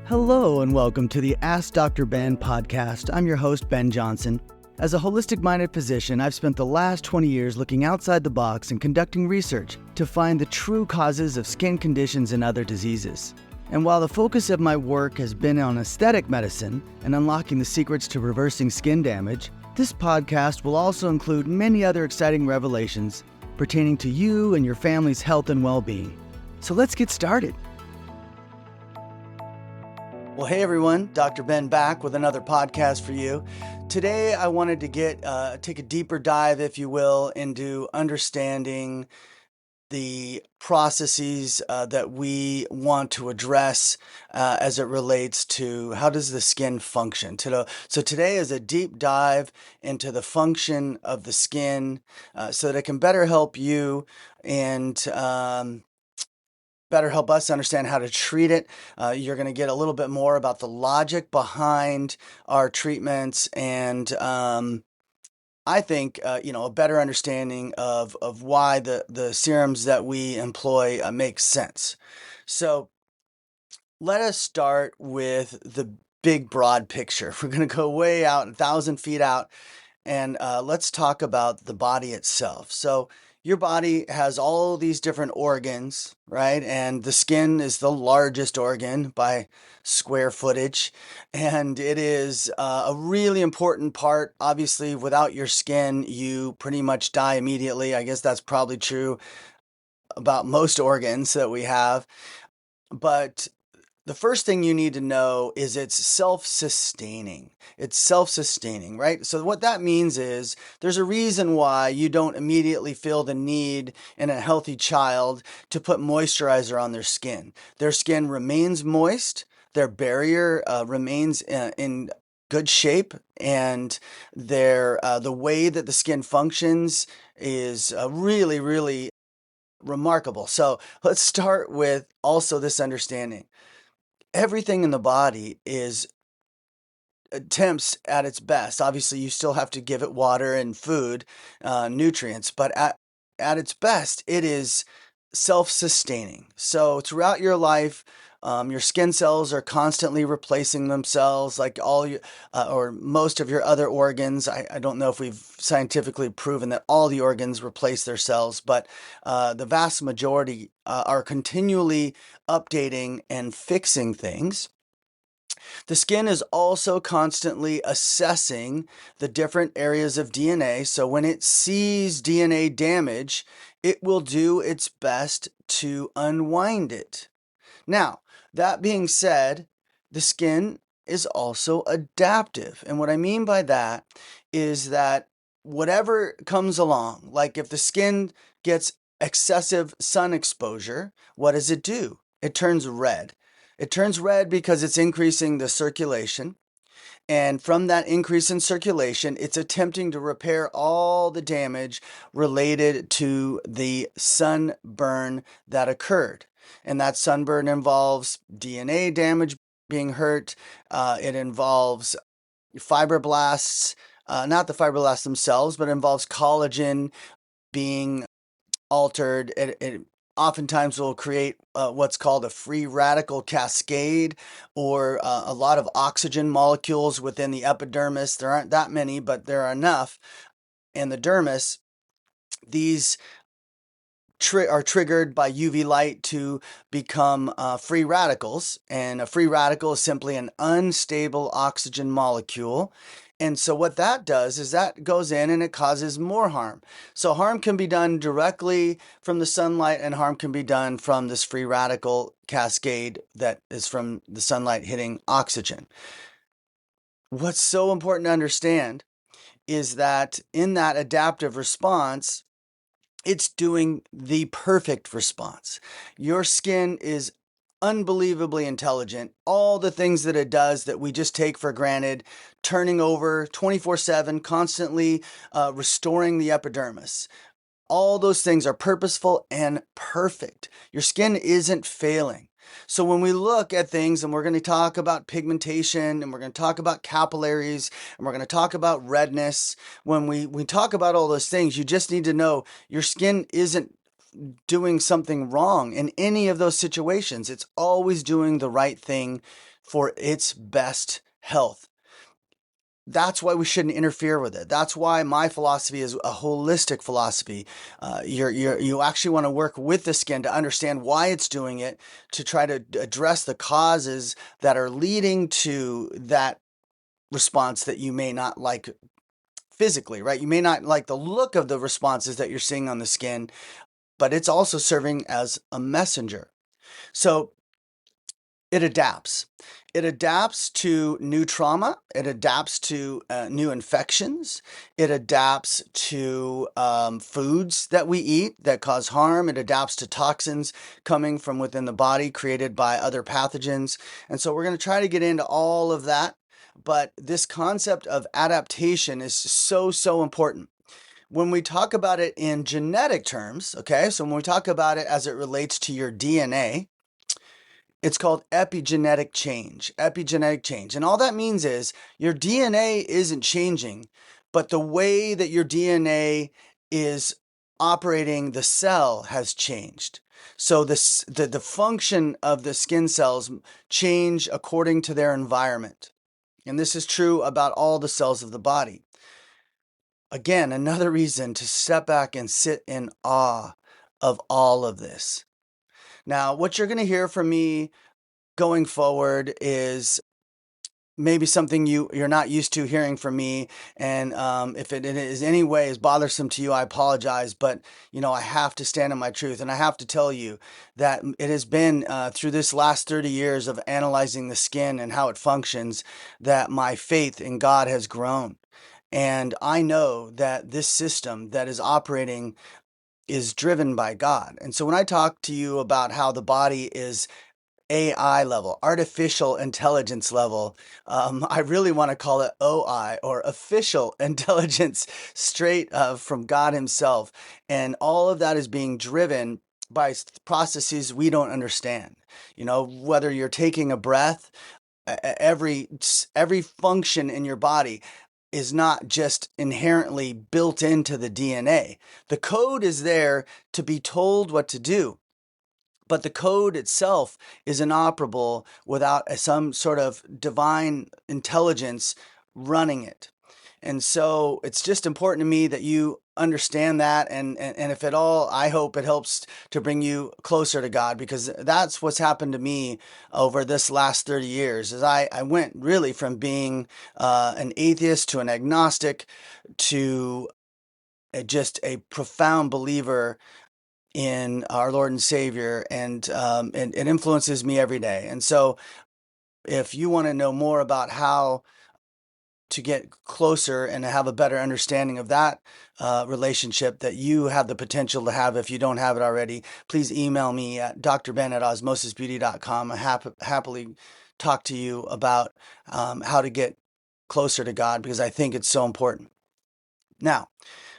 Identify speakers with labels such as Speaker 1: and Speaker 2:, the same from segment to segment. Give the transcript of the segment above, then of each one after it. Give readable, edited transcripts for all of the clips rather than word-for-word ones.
Speaker 1: Hello and welcome to the AskDrBen podcast. I'm your host, Ben Johnson. As a holistic-minded physician, I've spent the last 20 years looking outside the box and conducting research to find the true causes of skin conditions and other diseases. And while the focus of my work has been on aesthetic medicine and unlocking the secrets to reversing skin damage, this podcast will also include many other exciting revelations pertaining to you and your family's health and well-being. So let's get started. Well, hey everyone, Dr. Ben back with another podcast for you. Today I wanted to take a deeper dive, if you will, into understanding the processes that we want to address as it relates to how does the skin function. So today is a deep dive into the function of the skin so that it can better help you and better help us understand how to treat it. You're going to get a little bit more about the logic behind our treatments and I think, a better understanding of why the serums that we employ make sense. So let us start with the big, broad picture. We're going to go way out, 1,000 feet out, and let's talk about the body itself. So your body has all these different organs, right? And the skin is the largest organ by square footage. And it is a really important part. Obviously, without your skin, you pretty much die immediately. I guess that's probably true about most organs that we have. But the first thing you need to know is it's self-sustaining. It's self-sustaining, right? So what that means is there's a reason why you don't immediately feel the need in a healthy child to put moisturizer on their skin. Their skin remains moist, their barrier remains in good shape, and the way that the skin functions is really, really remarkable. So let's start with also this understanding. Everything in the body is attempts at its best. Obviously, you still have to give it water and food, nutrients, but at its best, it is self-sustaining. So throughout your life, your skin cells are constantly replacing themselves, like or most of your other organs. I don't know if we've scientifically proven that all the organs replace their cells, but the vast majority are continually updating and fixing things. The skin is also constantly assessing the different areas of DNA. So when it sees DNA damage, it will do its best to unwind it. Now, that being said, the skin is also adaptive. And what I mean by that is that whatever comes along, like if the skin gets excessive sun exposure, what does it do? It turns red. It turns red because it's increasing the circulation. And from that increase in circulation, it's attempting to repair all the damage related to the sunburn that occurred. And that sunburn involves DNA damage being hurt. It involves fibroblasts, not the fibroblasts themselves, but it involves collagen being altered. It oftentimes will create what's called a free radical cascade, or a lot of oxygen molecules within the epidermis. There aren't that many, but there are enough. In the dermis, these are triggered by UV light to become free radicals. And a free radical is simply an unstable oxygen molecule. And so what that does is that goes in and it causes more harm. So harm can be done directly from the sunlight, and harm can be done from this free radical cascade that is from the sunlight hitting oxygen. What's so important to understand is that in that adaptive response, it's doing the perfect response. Your skin is unbelievably intelligent. All the things that it does that we just take for granted, turning over 24/7, constantly restoring the epidermis. All those things are purposeful and perfect. Your skin isn't failing. So when we look at things, and we're going to talk about pigmentation, and we're going to talk about capillaries, and we're going to talk about redness, when we talk about all those things, you just need to know your skin isn't doing something wrong in any of those situations. It's always doing the right thing for its best health. That's why we shouldn't interfere with it. That's why my philosophy is a holistic philosophy. You actually want to work with the skin to understand why it's doing it, to try to address the causes that are leading to that response that you may not like physically, right? You may not like the look of the responses that you're seeing on the skin, but it's also serving as a messenger. So it adapts. It adapts to new trauma. It adapts to new infections. It adapts to foods that we eat that cause harm. It adapts to toxins coming from within the body created by other pathogens. And so we're going to try to get into all of that. But this concept of adaptation is so, so important. When we talk about it in genetic terms, okay, so when we talk about it as it relates to your DNA, it's called epigenetic change. Epigenetic change. And all that means is your DNA isn't changing, but the way that your DNA is operating the cell has changed. So the function of the skin cells change according to their environment. And this is true about all the cells of the body. Again, another reason to step back and sit in awe of all of this. Now, what you're going to hear from me going forward is maybe something you're not used to hearing from me, and if it is any way is bothersome to you, I apologize. But I have to stand in my truth, and I have to tell you that it has been through this last 30 years of analyzing the skin and how it functions that my faith in God has grown. And I know that this system that is operating is driven by God. And so when I talk to you about how the body is AI level, artificial intelligence level. I really want to call it OI, or official intelligence, straight from God Himself. And all of that is being driven by processes we don't understand. Whether you're taking a breath, every function in your body is not just inherently built into the DNA. The code is there to be told what to do, but the code itself is inoperable without some sort of divine intelligence running it. And so it's just important to me that you understand that. And if at all, I hope it helps to bring you closer to God, because that's what's happened to me over this last 30 years. Is I went really from being an atheist to an agnostic to just a profound believer in our Lord and Savior, and it influences me every day. And so, if you want to know more about how to get closer and to have a better understanding of that relationship that you have the potential to have if you don't have it already, please email me at drben@osmosisbeauty.com. I happily talk to you about how to get closer to God, because I think it's so important. Now,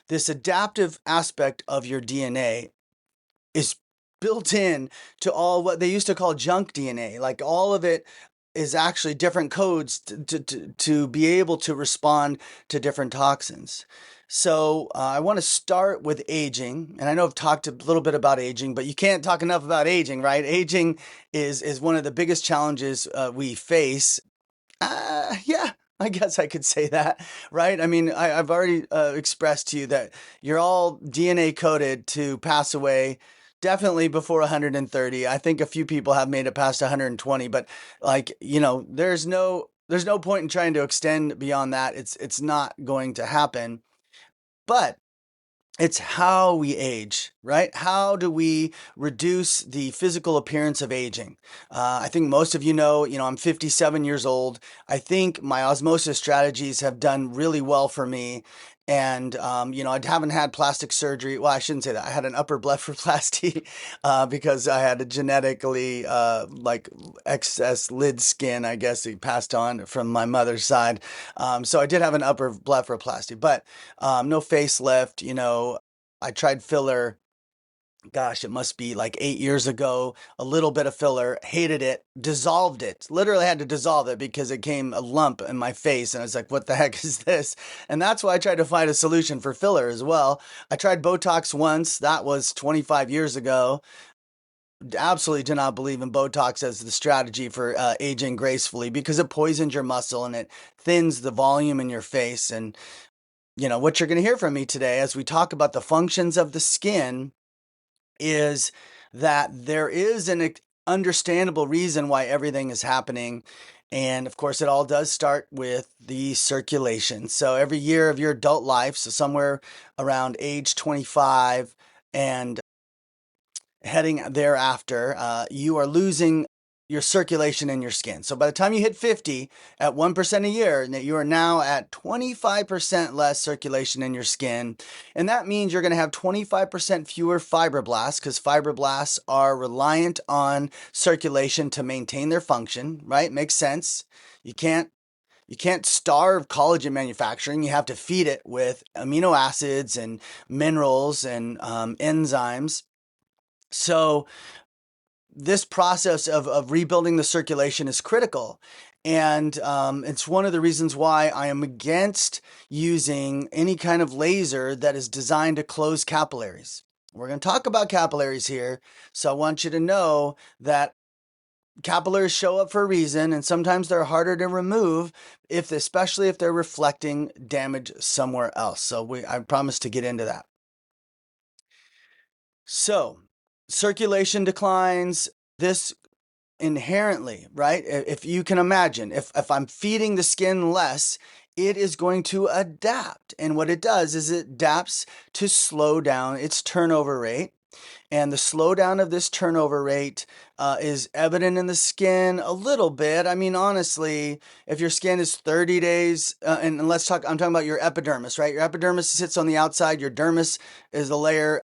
Speaker 1: this adaptive aspect of your DNA is built in to all what they used to call junk DNA. Like, all of it is actually different codes to be able to respond to different toxins. So I want to start with aging. And I know I've talked a little bit about aging, but you can't talk enough about aging, right? Aging is one of the biggest challenges we face. Yeah, I guess I could say that, right? I mean, I've already expressed to you that you're all DNA coded to pass away definitely before 130. I think a few people have made it past 120, but there's no point in trying to extend beyond that. It's not going to happen. But it's how we age, right? How do we reduce the physical appearance of aging? I think most of I'm 57 years old. I think my osmosis strategies have done really well for me. And, I haven't had plastic surgery. Well, I shouldn't say that. I had an upper blepharoplasty because I had a genetically like excess lid skin, I guess, it passed on from my mother's side. So I did have an upper blepharoplasty, but no facelift. I tried filler gosh, it must be like 8 years ago, a little bit of filler, hated it, dissolved it, literally had to dissolve it because it came a lump in my face. And I was like, what the heck is this? And that's why I tried to find a solution for filler as well. I tried Botox once, that was 25 years ago. Absolutely do not believe in Botox as the strategy for aging gracefully because it poisons your muscle and it thins the volume in your face. And, what you're going to hear from me today as we talk about the functions of the skin is that there is an understandable reason why everything is happening. And of course, it all does start with the circulation. So every year of your adult life, so somewhere around age 25 and heading thereafter, you are losing your circulation in your skin. So by the time you hit 50 at 1% a year, you are now at 25% less circulation in your skin. And that means you're going to have 25% fewer fibroblasts because fibroblasts are reliant on circulation to maintain their function, right? Makes sense. You can't starve collagen manufacturing. You have to feed it with amino acids and minerals and enzymes. So this process of rebuilding the circulation is critical. And it's one of the reasons why I am against using any kind of laser that is designed to close capillaries. We're going to talk about capillaries here. So I want you to know that capillaries show up for a reason, and sometimes they're harder to remove especially if they're reflecting damage somewhere else. So I promise to get into that. So, circulation declines. This inherently, right? If you can imagine, if I'm feeding the skin less, it is going to adapt. And what it does is it adapts to slow down its turnover rate. And the slowdown of this turnover rate is evident in the skin a little bit. I mean, honestly, if your skin is 30 days, and I'm talking about your epidermis, right? Your epidermis sits on the outside, your dermis is the layer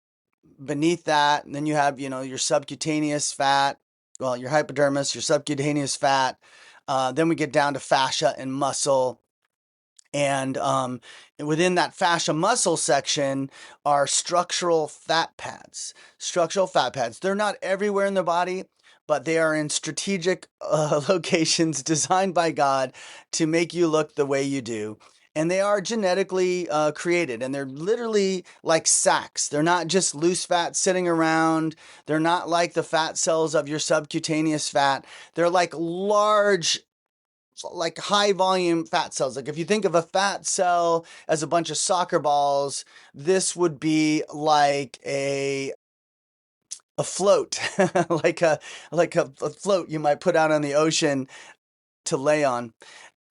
Speaker 1: beneath that, and then you have, your subcutaneous fat, well, your hypodermis, your subcutaneous fat. Then we get down to fascia and muscle. And within that fascia muscle section are structural fat pads. Structural fat pads. They're not everywhere in the body, but they are in strategic locations designed by God to make you look the way you do. And they are genetically created, and they're literally like sacs. They're not just loose fat sitting around. They're not like the fat cells of your subcutaneous fat. They're like large, like high volume fat cells. Like if you think of a fat cell as a bunch of soccer balls, this would be like a float, like a float you might put out on the ocean to lay on.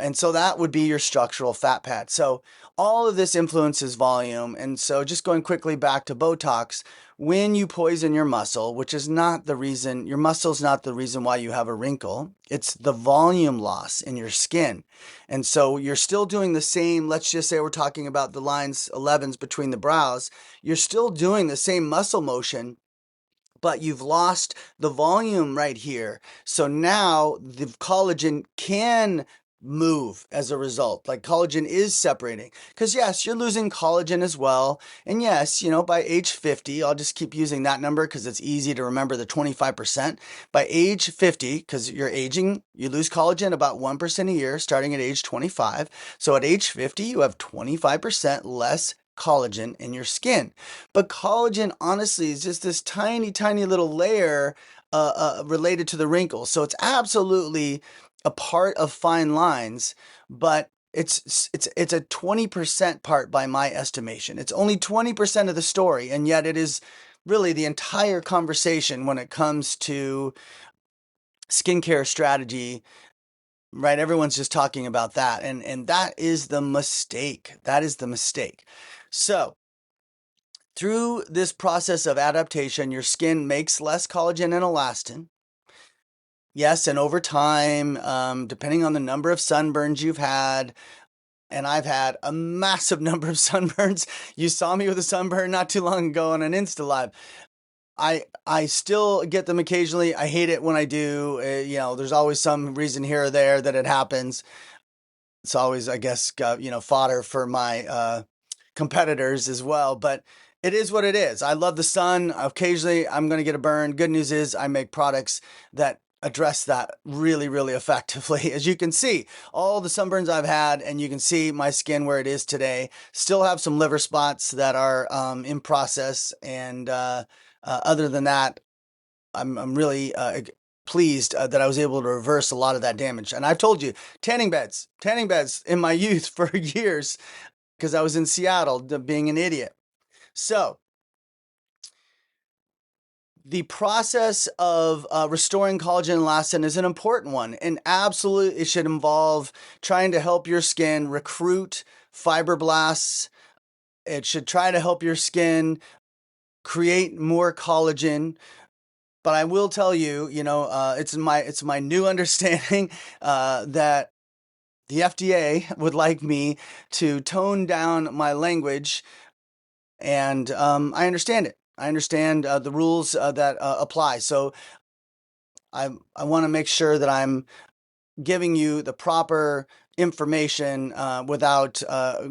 Speaker 1: And so that would be your structural fat pad. So all of this influences volume. And so just going quickly back to Botox, when you poison your muscle, which is not the reason, your muscle's not the reason why you have a wrinkle, it's the volume loss in your skin. And so you're still doing the same, let's just say we're talking about the lines 11s between the brows, you're still doing the same muscle motion, but you've lost the volume right here. So now the collagen can move as a result. Like collagen is separating. Because yes, you're losing collagen as well. And yes, by age 50, I'll just keep using that number because it's easy to remember the 25%. By age 50, because you're aging, you lose collagen about 1% a year starting at age 25. So at age 50, you have 25% less collagen in your skin. But collagen, honestly, is just this tiny, tiny little layer related to the wrinkles. So it's absolutely a part of fine lines, but it's a 20% part by my estimation. It's only 20% of the story, and yet it is really the entire conversation when it comes to skincare strategy. Right, everyone's just talking about that, and that is the mistake. That is the mistake. So, through this process of adaptation, your skin makes less collagen and elastin. Yes, and over time, depending on the number of sunburns you've had, and I've had a massive number of sunburns. You saw me with a sunburn not too long ago on an Insta Live. I still get them occasionally. I hate it when I do. There's always some reason here or there that it happens. It's always, I guess, fodder for my competitors as well. But It is what it is. I love the sun. Occasionally, I'm going to get a burn. Good news is, I make products that address that really, really effectively. As you can see, all the sunburns I've had, and you can see my skin where it is today. Still have some liver spots that are in process, and other than that, I'm really pleased that I was able to reverse a lot of that damage. And I've told you, tanning beds in my youth for years because I was in Seattle being an idiot. So, the process of restoring collagen and elastin is an important one, and absolutely it should involve trying to help your skin recruit fibroblasts. It should try to help your skin create more collagen. But I will tell you, it's my new understanding that the FDA would like me to tone down my language, and I understand it. I understand the rules that apply. So I want to make sure that I'm giving you the proper information without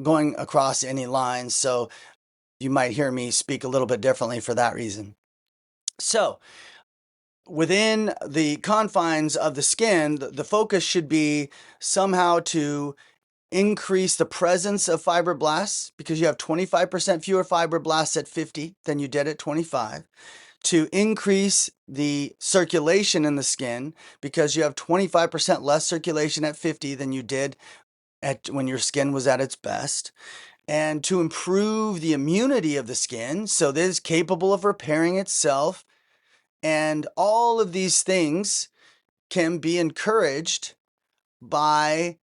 Speaker 1: going across any lines. So you might hear me speak a little bit differently for that reason. So within the confines of the skin, the focus should be somehow to increase the presence of fibroblasts, because you have 25% fewer fibroblasts at 50 than you did at 25. To increase the circulation in the skin, because you have 25% less circulation at 50 than you did when your skin was at its best. And to improve the immunity of the skin so that it's capable of repairing itself. And all of these things can be encouraged by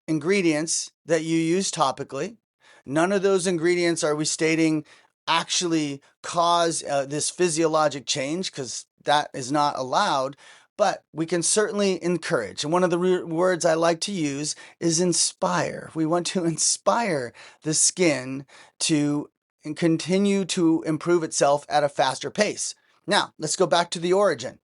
Speaker 1: ingredients that you use topically. None of those ingredients are we stating actually cause this physiologic change, because that is not allowed, but we can certainly encourage. And one of the words I like to use is inspire. We want to inspire the skin to continue to improve itself at a faster pace. Now, let's go back to the origin.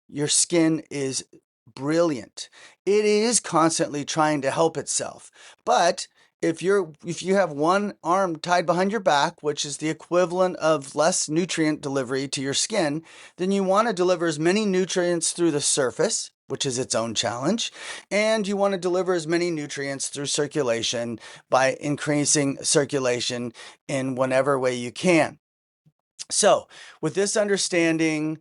Speaker 1: Your skin is brilliant. It is constantly trying to help itself. But if you have one arm tied behind your back, which is the equivalent of less nutrient delivery to your skin, then you want to deliver as many nutrients through the surface, which is its own challenge, and you want to deliver as many nutrients through circulation by increasing circulation in whatever way you can. So, with this understanding,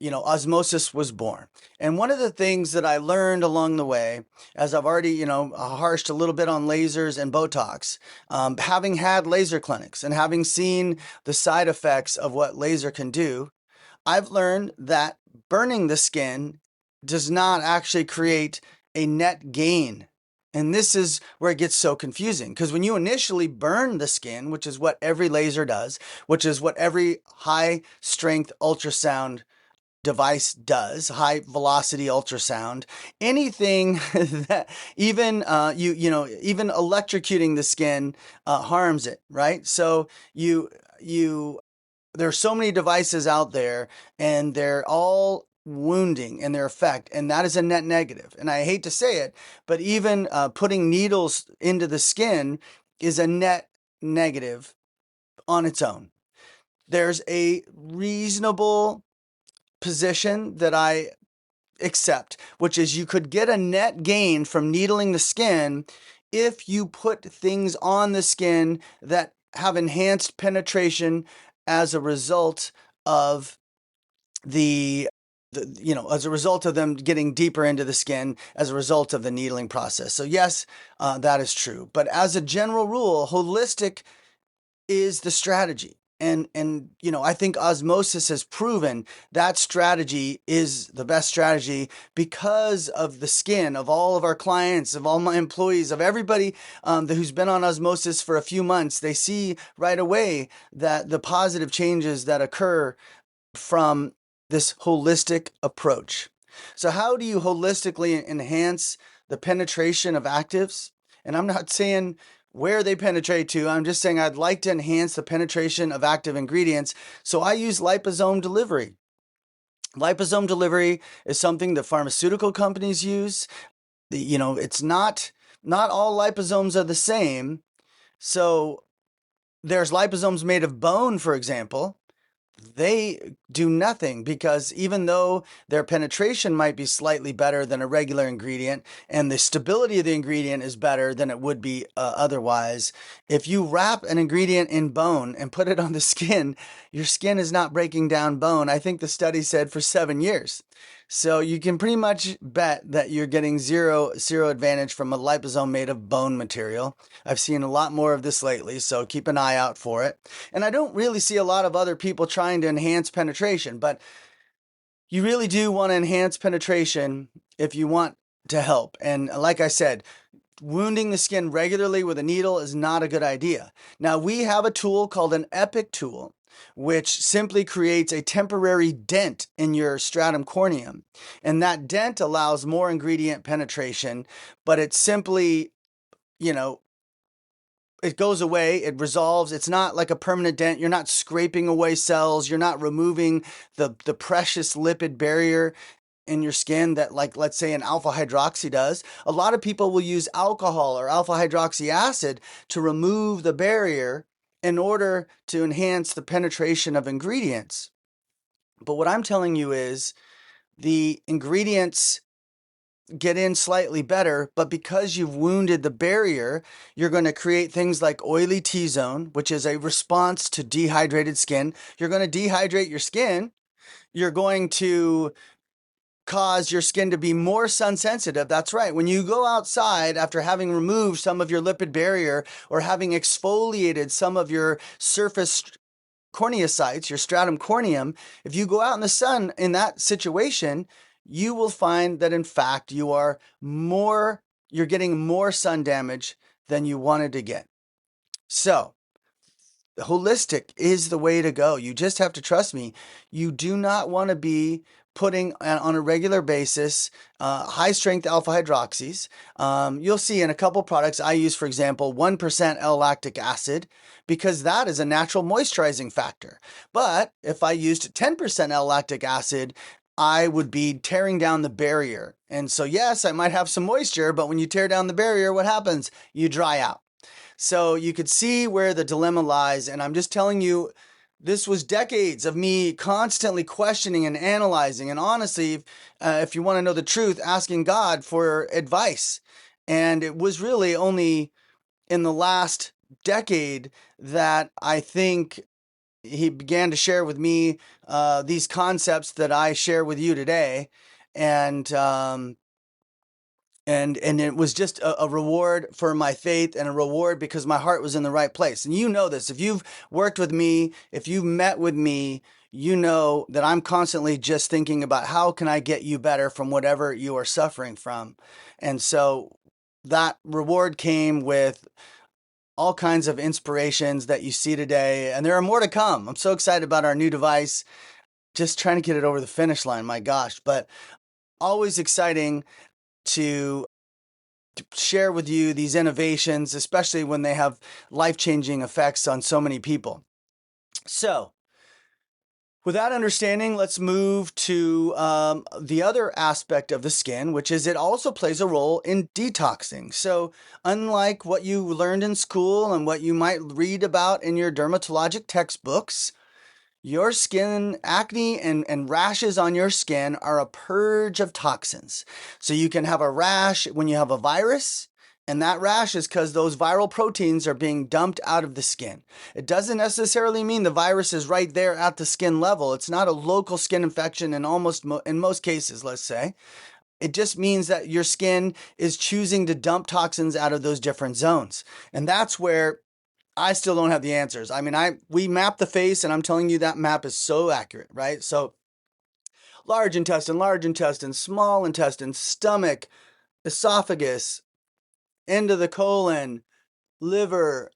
Speaker 1: osmosis was born. And one of the things that I learned along the way, as I've already, harshed a little bit on lasers and Botox, having had laser clinics and having seen the side effects of what laser can do, I've learned that burning the skin does not actually create a net gain. And this is where it gets so confusing, because when you initially burn the skin, which is what every laser does, which is what every high strength ultrasound device does, high velocity ultrasound, anything that even even electrocuting the skin harms it, right? So there are so many devices out there, and they're all wounding in their effect, and that is a net negative. And I hate to say it, but even putting needles into the skin is a net negative on its own. There's a reasonable position that I accept, which is you could get a net gain from needling the skin if you put things on the skin that have enhanced penetration as a result of as a result of them getting deeper into the skin as a result of the needling process. So yes, that is true. But as a general rule, holistic is the strategy. And I think osmosis has proven that strategy is the best strategy because of the skin of all of our clients, of all my employees, of everybody who's been on osmosis for a few months. They see right away that the positive changes that occur from this holistic approach. So how do you holistically enhance the penetration of actives? And I'm not saying where they penetrate to. I'm just saying I'd like to enhance the penetration of active ingredients. So I use liposome delivery. Liposome delivery is something that pharmaceutical companies use. It's not all liposomes are the same. So There's liposomes made of bone, for example. They do nothing because even though their penetration might be slightly better than a regular ingredient and the stability of the ingredient is better than it would be otherwise, if you wrap an ingredient in bone and put it on the skin, your skin is not breaking down bone. I think the study said for 7 years. So you can pretty much bet that you're getting zero advantage from a liposome made of bone material. I've seen a lot more of this lately, so keep an eye out for it. And I don't really see a lot of other people trying to enhance penetration, but you really do want to enhance penetration if you want to help. And like I said, wounding the skin regularly with a needle is not a good idea. Now, we have a tool called an Epic tool, which simply creates a temporary dent in your stratum corneum. And that dent allows more ingredient penetration, but it's simply, you know, it goes away, it resolves. It's not like a permanent dent. You're not scraping away cells. You're not removing the precious lipid barrier in your skin that, like, let's say an alpha hydroxy does. A lot of people will use alcohol or alpha hydroxy acid to remove the barrier in order to enhance the penetration of ingredients. But what I'm telling you is the ingredients get in slightly better, but because you've wounded the barrier, you're going to create things like oily T-zone, which is a response to dehydrated skin. You're going to dehydrate your skin. You're going to cause your skin to be more sun sensitive. That's right. When you go outside after having removed some of your lipid barrier or having exfoliated some of your surface corneocytes, your stratum corneum, if you go out in the sun in that situation, you will find that in fact you're getting more sun damage than you wanted to get. So, holistic is the way to go. You just have to trust me. You do not want to be putting on a regular basis high strength alpha hydroxys. You'll see in a couple products I use, for example, 1% L-lactic acid, because that is a natural moisturizing factor. But if I used 10% L-lactic acid, I would be tearing down the barrier. And so, yes, I might have some moisture, but when you tear down the barrier, what happens? You dry out. So you could see where the dilemma lies. And I'm just telling you, this was decades of me constantly questioning and analyzing. And honestly, if you want to know the truth, asking God for advice. And it was really only in the last decade that I think he began to share with me these concepts that I share with you today. And it was just a reward for my faith and a reward because my heart was in the right place. And you know this. If you've worked with me, if you've met with me, you know that I'm constantly just thinking about how can I get you better from whatever you are suffering from. And so that reward came with all kinds of inspirations that you see today. And there are more to come. I'm so excited about our new device. Just trying to get it over the finish line, my gosh. But always exciting to share with you these innovations, especially when they have life-changing effects on so many people. So, with that understanding, let's move to the other aspect of the skin, which is it also plays a role in detoxing. So, unlike what you learned in school and what you might read about in your dermatologic textbooks, your skin, acne and rashes on your skin are a purge of toxins. So you can have a rash when you have a virus, and that rash is because those viral proteins are being dumped out of the skin. It doesn't necessarily mean the virus is right there at the skin level. It's not a local skin infection in most cases, let's say. It just means that your skin is choosing to dump toxins out of those different zones. And that's where I still don't have the answers. I mean, we map the face, and I'm telling you that map is so accurate, right? So large intestine, small intestine, stomach, esophagus, end of the colon, liver,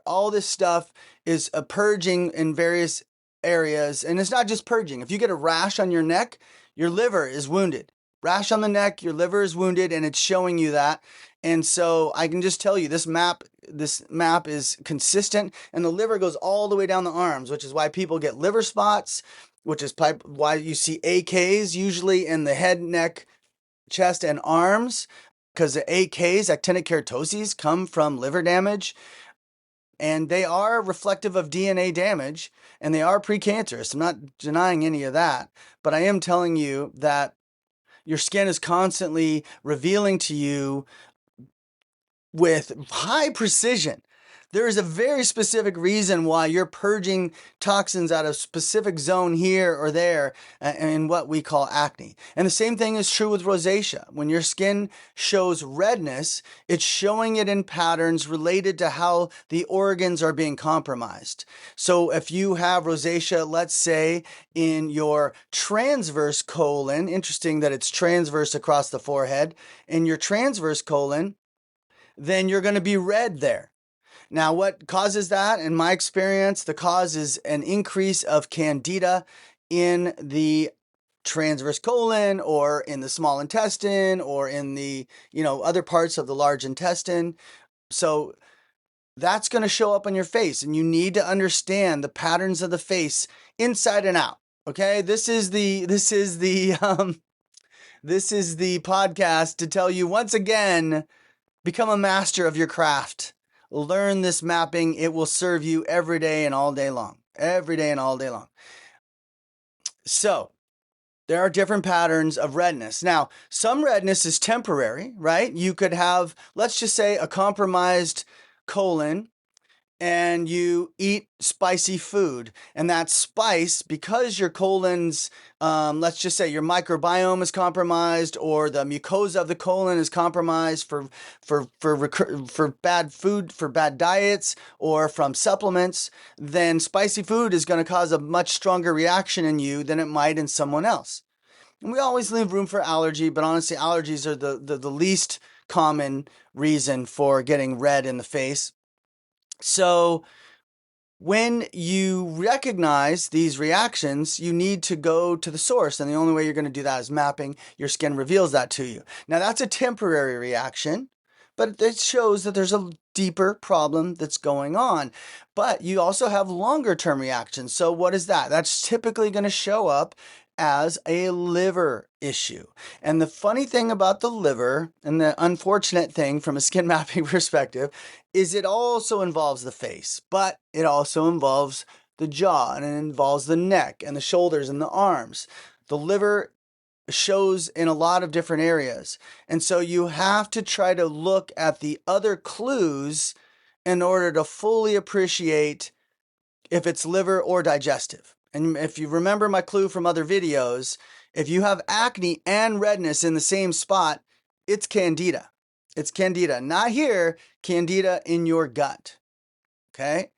Speaker 1: all this stuff is a purging in various areas. And it's not just purging. If you get a rash on your neck, your liver is wounded. Rash on the neck, your liver is wounded, and it's showing you that. And so I can just tell you this map is consistent, and the liver goes all the way down the arms, which is why people get liver spots, which is why you see AKs usually in the head, neck, chest, and arms, because the AKs, actinic keratoses, come from liver damage. and they are reflective of DNA damage, and they are precancerous. I'm not denying any of that, but I am telling you that your skin is constantly revealing to you with high precision. There is a very specific reason why you're purging toxins out of specific zone here or there in what we call acne. And the same thing is true with rosacea. When your skin shows redness, it's showing it in patterns related to how the organs are being compromised. So if you have rosacea, let's say in your transverse colon, interesting that it's transverse across the forehead, in your transverse colon, then you're going to be red there. Now, what causes that? In my experience, the cause is an increase of candida in the transverse colon or in the small intestine or in the, other parts of the large intestine. So that's going to show up on your face, and you need to understand the patterns of the face inside and out. Okay? This is the podcast to tell you once again, become a master of your craft. Learn this mapping. It will serve you every day and all day long. Every day and all day long. So, there are different patterns of redness. Now, some redness is temporary, right? You could have, let's just say, a compromised colon, and you eat spicy food, and that spice, because your colon's, let's just say your microbiome is compromised, or the mucosa of the colon is compromised for bad food, for bad diets, or from supplements, then spicy food is going to cause a much stronger reaction in you than it might in someone else. And we always leave room for allergy, but honestly, allergies are the least common reason for getting red in the face. So when you recognize these reactions, you need to go to the source. And the only way you're going to do that is mapping. Your skin reveals that to you. Now, that's a temporary reaction, but it shows that there's a deeper problem that's going on. But you also have longer term reactions. So what is that? That's typically going to show up as a liver issue. And the funny thing about the liver, and the unfortunate thing from a skin mapping perspective, is it also involves the face, but it also involves the jaw, and it involves the neck and the shoulders and the arms. The liver shows in a lot of different areas. And so you have to try to look at the other clues in order to fully appreciate if it's liver or digestive. And if you remember my clue from other videos, if you have acne and redness in the same spot, it's candida. It's candida. Not here, candida in your gut. Okay?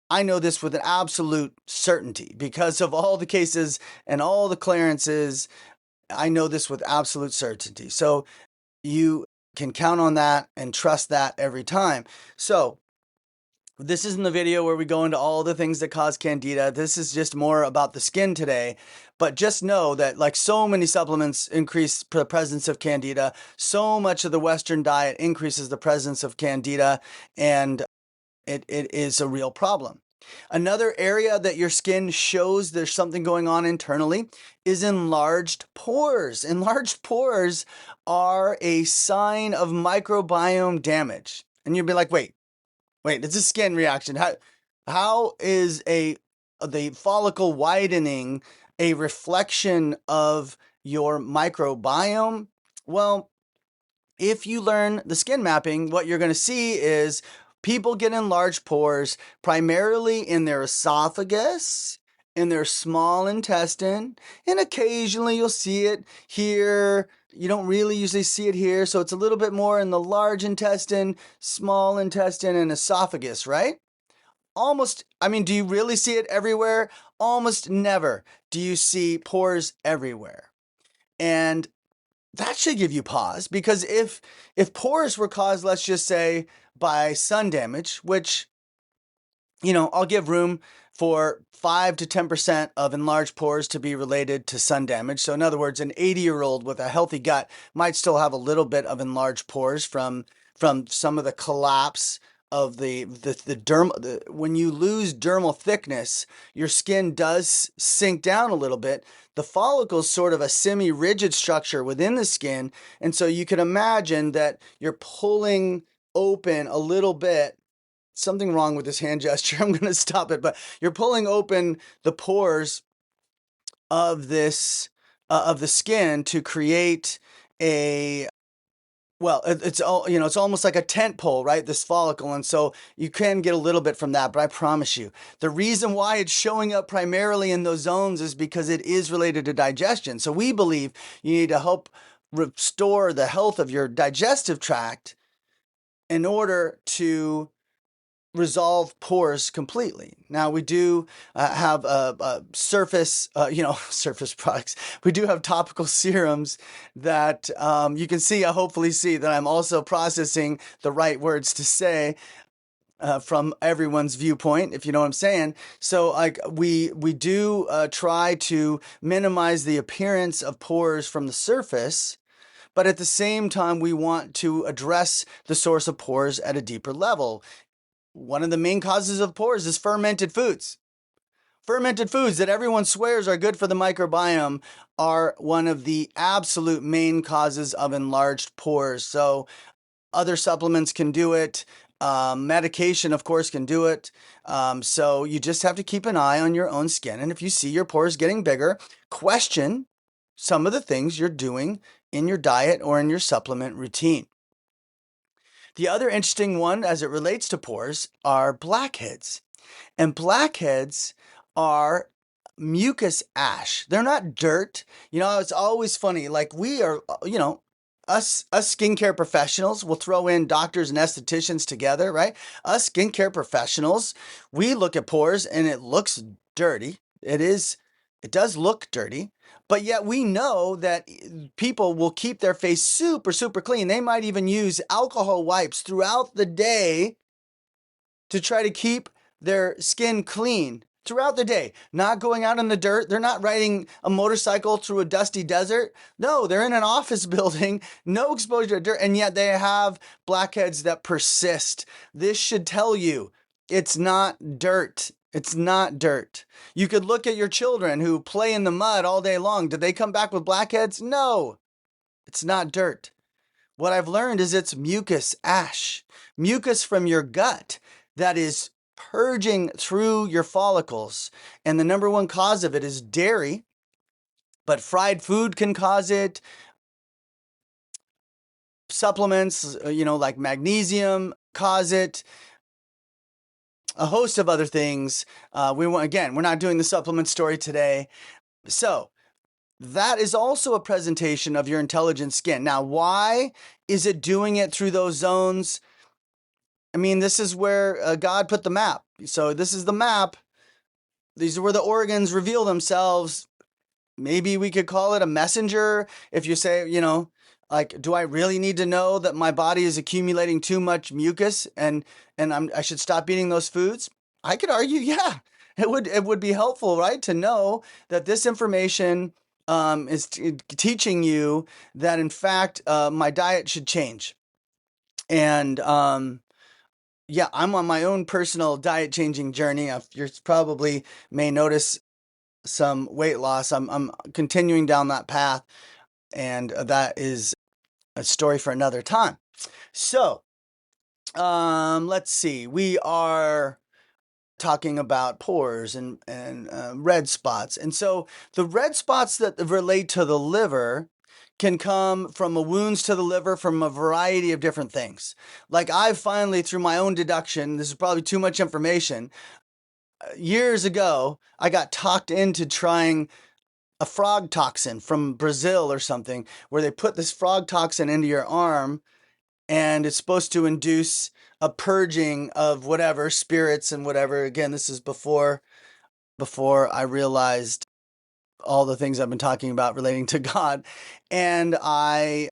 Speaker 1: I know this with an absolute certainty because of all the cases and all the clearances. I know this with absolute certainty. So you can count on that and trust that every time. So this isn't the video where we go into all the things that cause candida. This is just more about the skin today. But just know that like so many supplements increase the presence of candida, so much of the Western diet increases the presence of candida, and it is a real problem. Another area that your skin shows there's something going on internally is enlarged pores. Enlarged pores are a sign of microbiome damage. And you'd be like, wait, it's a skin reaction. How is the follicle widening a reflection of your microbiome? Well, if you learn the skin mapping, what you're going to see is people get enlarged pores primarily in their esophagus, in their small intestine, and occasionally you'll see it here. You don't really usually see it here, so it's a little bit more in the large intestine, small intestine, and esophagus, right? Do you really see it everywhere? Almost never do you see pores everywhere. And that should give you pause, because if pores were caused, let's just say, by sun damage, which, I'll give room for 5 to 10% of enlarged pores to be related to sun damage. So in other words, an 80-year-old with a healthy gut might still have a little bit of enlarged pores from some of the collapse of the derm. When you lose dermal thickness, your skin does sink down a little bit. The follicle is sort of a semi-rigid structure within the skin, and so you can imagine that you're pulling open a little bit something wrong with this hand gesture. I'm going to stop it, but you're pulling open the pores of this of the skin to create a well, it's all, it's almost like a tent pole, right? This follicle. And so you can get a little bit from that, but I promise you, the reason why it's showing up primarily in those zones is because it is related to digestion. So we believe you need to help restore the health of your digestive tract in order to resolve pores completely. Now we do have surface, surface products. We do have topical serums that you can see, hopefully see that I'm also processing the right words to say from everyone's viewpoint, if you know what I'm saying. So like we do try to minimize the appearance of pores from the surface, but at the same time, we want to address the source of pores at a deeper level. One of the main causes of pores is fermented foods. Fermented foods that everyone swears are good for the microbiome are one of the absolute main causes of enlarged pores. So other supplements can do it. Medication, of course, can do it. So you just have to keep an eye on your own skin. And if you see your pores getting bigger, question some of the things you're doing in your diet or in your supplement routine. The other interesting one as it relates to pores are blackheads. And blackheads are mucus ash. They're not dirt. It's always funny. Like we are, us skincare professionals will throw in doctors and estheticians together, right? Us skincare professionals, we look at pores and it looks dirty. It does look dirty, but yet we know that people will keep their face super, super clean. They might even use alcohol wipes throughout the day to try to keep their skin clean throughout the day, not going out in the dirt. They're not riding a motorcycle through a dusty desert. No, they're in an office building, no exposure to dirt, and yet they have blackheads that persist. This should tell you it's not dirt. It's not dirt. You could look at your children who play in the mud all day long. Did they come back with blackheads? No, it's not dirt. What I've learned is it's mucus ash, mucus from your gut that is purging through your follicles. And the number one cause of it is dairy, but fried food can cause it. Supplements, like magnesium cause it. A host of other things. We're not doing the supplement story today. So that is also a presentation of your intelligent skin. Now, why is it doing it through those zones? I mean, this is where God put the map. So this is the map. These are where the organs reveal themselves. Maybe we could call it a messenger. If you say, like, do I really need to know that my body is accumulating too much mucus and I should stop eating those foods? I could argue, yeah, it would be helpful, right, to know that this information is teaching you that in fact my diet should change. And yeah, I'm on my own personal diet changing journey. You probably may notice some weight loss. I'm continuing down that path, and that is a story for another time. So, let's see. We are talking about pores and red spots. And so the red spots that relate to the liver can come from wounds to the liver from a variety of different things. Like I've finally, through my own deduction, this is probably too much information. Years ago, I got talked into trying a frog toxin from Brazil or something, where they put this frog toxin into your arm and it's supposed to induce a purging of whatever spirits and whatever. Again, this is before I realized all the things I've been talking about relating to God. And I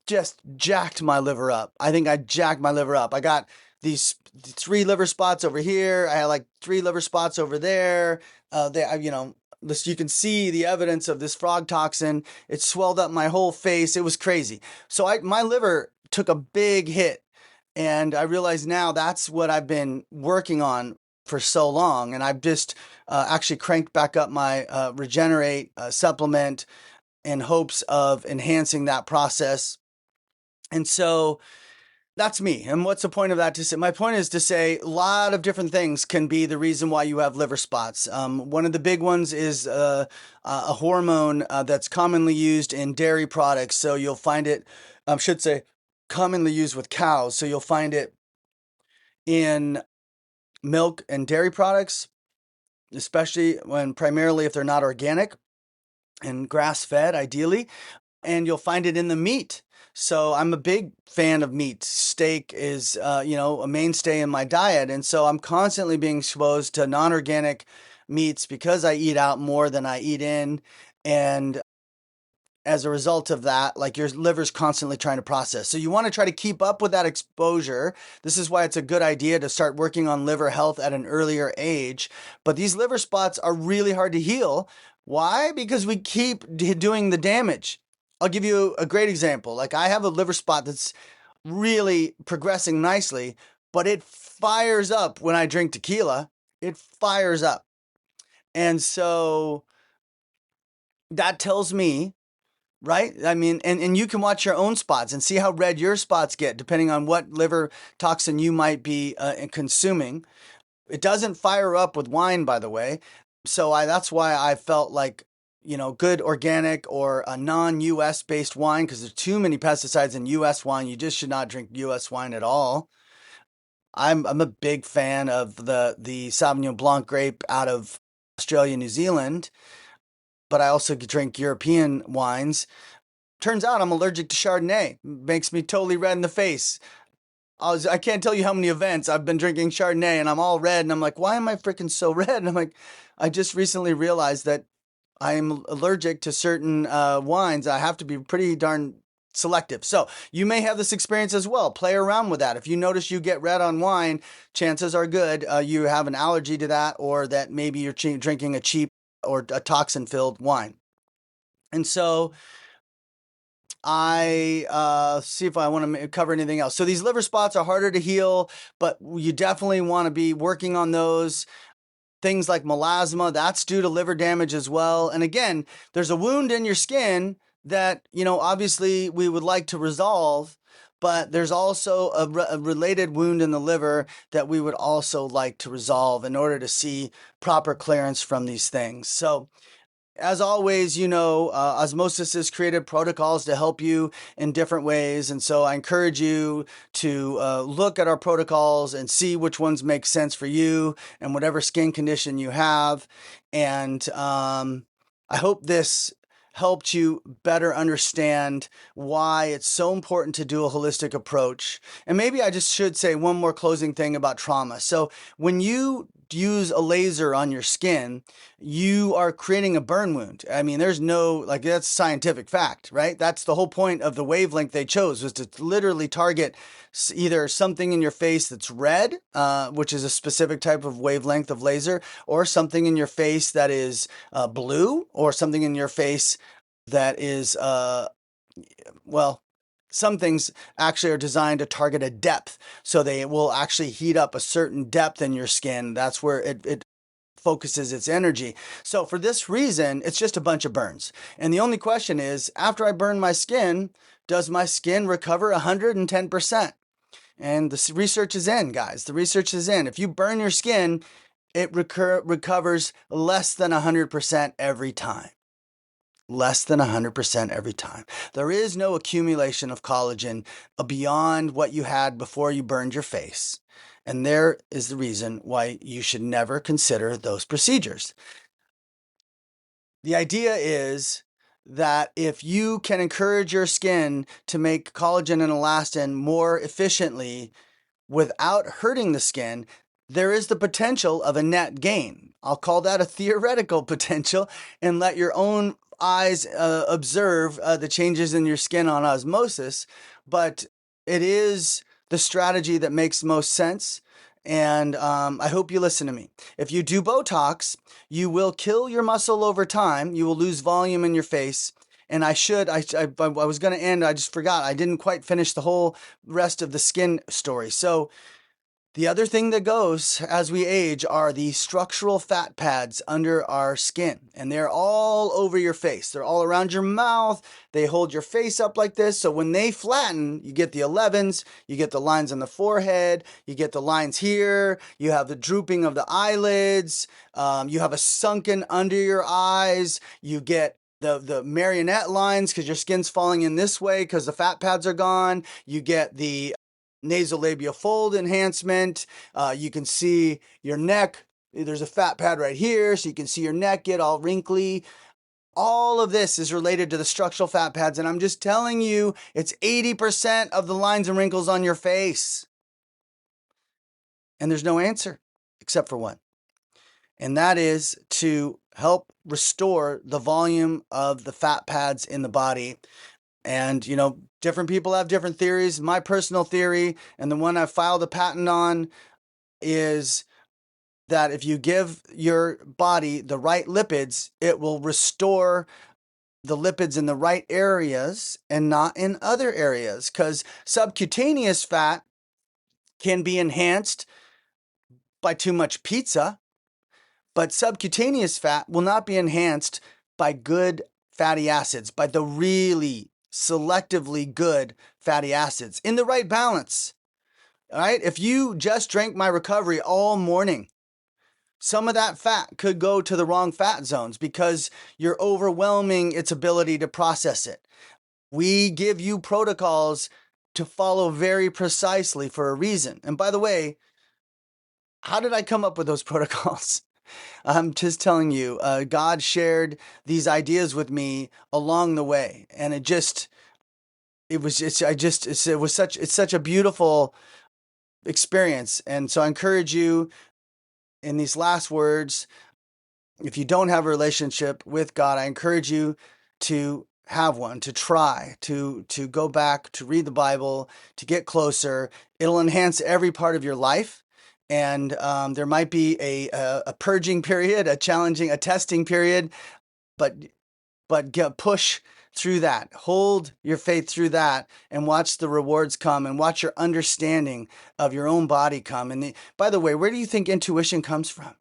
Speaker 1: just jacked my liver up. I think I jacked my liver up. I got these 3 liver spots over here. I had like 3 liver spots over there. You can see the evidence of this frog toxin. It swelled up my whole face. It was crazy. So my liver took a big hit. And I realize now that's what I've been working on for so long. And I've just actually cranked back up my Regenerate supplement in hopes of enhancing that process. And so That's me. And what's the point of that? To say, my point is to say a lot of different things can be the reason why you have liver spots. One of the big ones is a hormone that's commonly used in dairy products. So you'll find it, should say, commonly used with cows. So you'll find it in milk and dairy products, especially when primarily if they're not organic and grass fed, ideally. And you'll find it in the meat. So I'm a big fan of meat. Steak is, a mainstay in my diet, and so I'm constantly being exposed to non-organic meats because I eat out more than I eat in, and as a result of that, like your liver's constantly trying to process. So you want to try to keep up with that exposure. This is why it's a good idea to start working on liver health at an earlier age. But these liver spots are really hard to heal. Why? Because we keep doing the damage. I'll give you a great example. Like I have a liver spot that's really progressing nicely, but it fires up when I drink tequila. It fires up. And so that tells me, right? I mean, and you can watch your own spots and see how red your spots get depending on what liver toxin you might be consuming. It doesn't fire up with wine, by the way. So that's why I felt like, good organic or a non-US based wine, because there's too many pesticides in US wine. You just should not drink US wine at all. I'm a big fan of the Sauvignon Blanc grape out of Australia, New Zealand, but I also drink European wines. Turns out I'm allergic to Chardonnay. Makes me totally red in the face. I can't tell you how many events I've been drinking Chardonnay and I'm all red and I'm like, why am I freaking so red? And I'm like, I just recently realized that I'm allergic to certain wines. I have to be pretty darn selective. So you may have this experience as well. Play around with that. If you notice you get red on wine, chances are good you have an allergy to that, or that maybe you're drinking a cheap or a toxin filled wine. And so I see if I want to cover anything else. So these liver spots are harder to heal, but you definitely want to be working on those. Things like melasma, that's due to liver damage as well. And again, there's a wound in your skin that, obviously we would like to resolve, but there's also a related wound in the liver that we would also like to resolve in order to see proper clearance from these things. So as always, Osmosis has created protocols to help you in different ways. And so I encourage you to look at our protocols and see which ones make sense for you and whatever skin condition you have. And I hope this helped you better understand why it's so important to do a holistic approach. And maybe I just should say one more closing thing about trauma. So when you use a laser on your skin, you are creating a burn wound. I mean, there's that's scientific fact, right? That's the whole point of the wavelength they chose, was to literally target either something in your face that's red, which is a specific type of wavelength of laser, or something in your face that is blue, or something in your face that is, some things actually are designed to target a depth. So they will actually heat up a certain depth in your skin. That's where it focuses its energy. So for this reason, it's just a bunch of burns. And the only question is, after I burn my skin, does my skin recover 110%? And the research is in, guys. The research is in. If you burn your skin, it recovers less than 100% every time. Less than 100% every time. There is no accumulation of collagen beyond what you had before you burned your face. And there is the reason why you should never consider those procedures. The idea is that if you can encourage your skin to make collagen and elastin more efficiently without hurting the skin, there is the potential of a net gain. I'll call that a theoretical potential, and let your own eyes observe the changes in your skin on osmosis. But it is the strategy that makes most sense. And I hope you listen to me. If you do Botox, you will kill your muscle over time. You will lose volume in your face. And I was going to end, I just forgot. I didn't quite finish the whole rest of the skin story. So The other thing that goes as we age are the structural fat pads under our skin, and they're all over your face. They're all around your mouth. They hold your face up like this. So when they flatten, you get the 11s, you get the lines on the forehead, you get the lines here, you have the drooping of the eyelids, you have a sunken under your eyes, you get the marionette lines because your skin's falling in this way because the fat pads are gone. You get the nasolabial fold enhancement. You can see your neck. There's a fat pad right here, so you can see your neck get all wrinkly. All of this is related to the structural fat pads, and I'm just telling you, it's 80% of the lines and wrinkles on your face. And there's no answer except for one, and that is to help restore the volume of the fat pads in the body. And, different people have different theories. My personal theory, and the one I filed a patent on, is that if you give your body the right lipids, it will restore the lipids in the right areas and not in other areas. Because subcutaneous fat can be enhanced by too much pizza, but subcutaneous fat will not be enhanced by good fatty acids, by the really selectively good fatty acids in the right balance. All right. If you just drank my recovery all morning, some of that fat could go to the wrong fat zones because you're overwhelming its ability to process it. We give you protocols to follow very precisely for a reason. And by the way, how did I come up with those protocols? I'm just telling you, God shared these ideas with me along the way, and it's such a beautiful experience. And so I encourage you in these last words, if you don't have a relationship with God, I encourage you to have one, to try, to go back, to read the Bible, to get closer. It'll enhance every part of your life. And there might be a purging period, a testing period, but push through that. Hold your faith through that and watch the rewards come and watch your understanding of your own body come. And by the way, where do you think intuition comes from?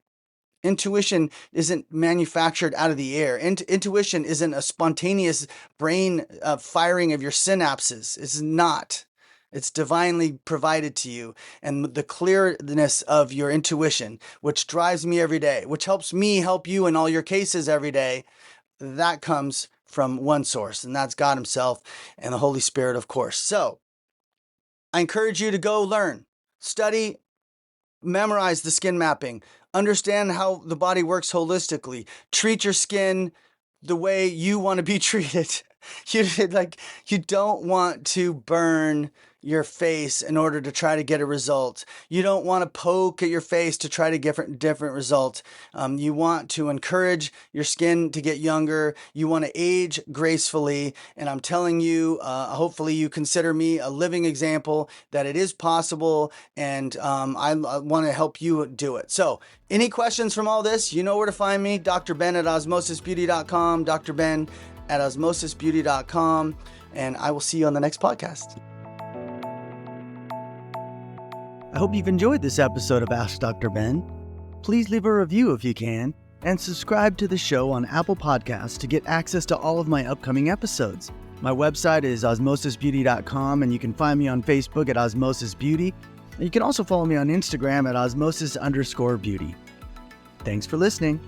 Speaker 1: Intuition isn't manufactured out of the air. Intuition isn't a spontaneous brain firing of your synapses. It's not. It's divinely provided to you. And the clearness of your intuition, which drives me every day, which helps me help you in all your cases every day, that comes from one source, and that's God Himself and the Holy Spirit, of course. So I encourage you to go learn, study, memorize the skin mapping, understand how the body works holistically, treat your skin the way you want to be treated. You don't want to burn your face in order to try to get a result. You don't want to poke at your face to try to get different results. You want to encourage your skin to get younger. You want to age gracefully. And I'm telling you, hopefully you consider me a living example that it is possible. And I want to help you do it. So any questions from all this, you know where to find me. Dr. Ben at osmosisbeauty.com, Dr. Ben at osmosisbeauty.com. And I will see you on the next podcast. I hope you've enjoyed this episode of Ask Dr. Ben. Please leave a review if you can, and subscribe to the show on Apple Podcasts to get access to all of my upcoming episodes. My website is osmosisbeauty.com, and you can find me on Facebook at Osmosis Beauty. And you can also follow me on Instagram at osmosis_beauty. Thanks for listening.